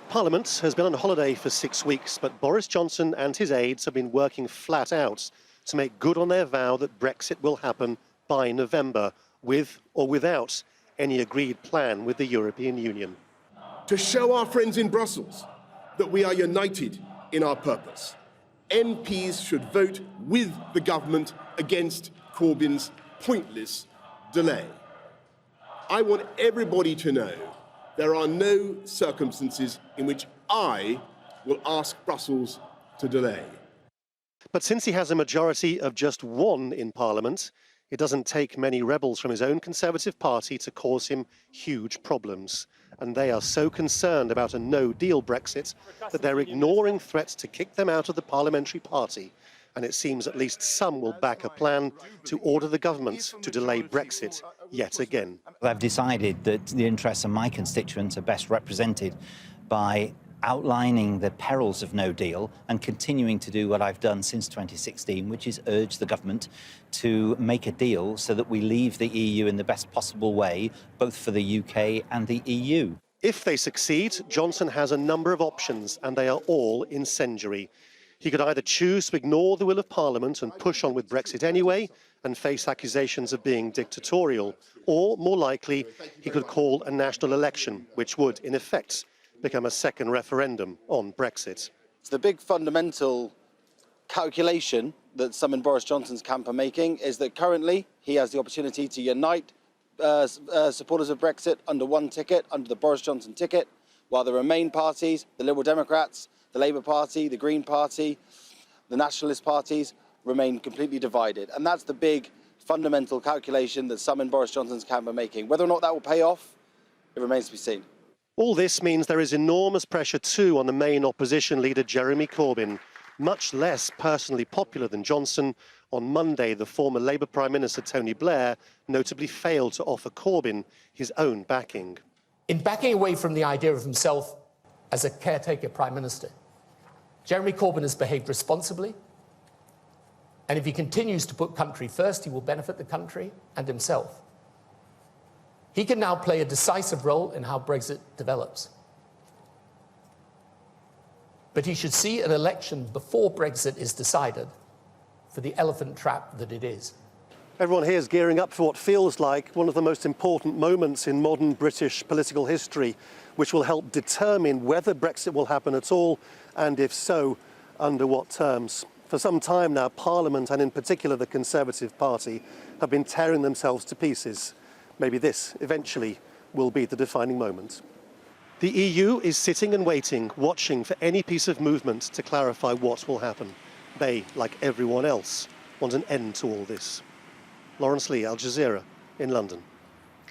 Parliament has been on holiday for 6 weeks, but Boris Johnson and his aides have been working flat out to make good on their vow that Brexit will happen by November, with or without any agreed plan with the European Union. To show our friends in Brussels that we are united in our purpose, MPs should vote with the government against Corbyn's pointless delay. I want everybody to know there are no circumstances in which I will ask Brussels to delay. But since he has a majority of just one in Parliament, it doesn't take many rebels from his own Conservative Party to cause him huge problems. And they are so concerned about a no-deal Brexit that they're ignoring threats to kick them out of the parliamentary party. And it seems at least some will back a plan to order the government to delay Brexit yet again. I've decided that the interests of my constituents are best represented by outlining the perils of no deal and continuing to do what I've done since 2016, which is urge the government to make a deal so that we leave the EU in the best possible way, both for the UK and the EU. If they succeed, Johnson has a number of options, and they are all incendiary. He could either choose to ignore the will of Parliament and push on with Brexit anyway and face accusations of being dictatorial, or, more likely, he could call a national election, which would, in effect, become a second referendum on Brexit. The big fundamental calculation that some in Boris Johnson's camp are making is that currently he has the opportunity to unite supporters of Brexit under one ticket, under the Boris Johnson ticket, while the Remain parties, the Liberal Democrats, the Labour Party, the Green Party, the Nationalist parties remain completely divided. And that's the big fundamental calculation that some in Boris Johnson's camp are making. Whether or not that will pay off, it remains to be seen. All this means there is enormous pressure too on the main opposition leader Jeremy Corbyn. Much less personally popular than Johnson, on Monday the former Labour Prime Minister Tony Blair notably failed to offer Corbyn his own backing. In backing away from the idea of himself as a caretaker Prime Minister, Jeremy Corbyn has behaved responsibly, and if he continues to put country first, he will benefit the country and himself. He can now play a decisive role in how Brexit develops. But he should see an election before Brexit is decided for the elephant trap that it is. Everyone here is gearing up for what feels like one of the most important moments in modern British political history, which will help determine whether Brexit will happen at all, and if so, under what terms. For some time now, Parliament, and in particular the Conservative Party, have been tearing themselves to pieces. Maybe this, eventually, will be the defining moment. The EU is sitting and waiting, watching for any piece of movement to clarify what will happen. They, like everyone else, want an end to all this. Laurence Lee, Al Jazeera, in London.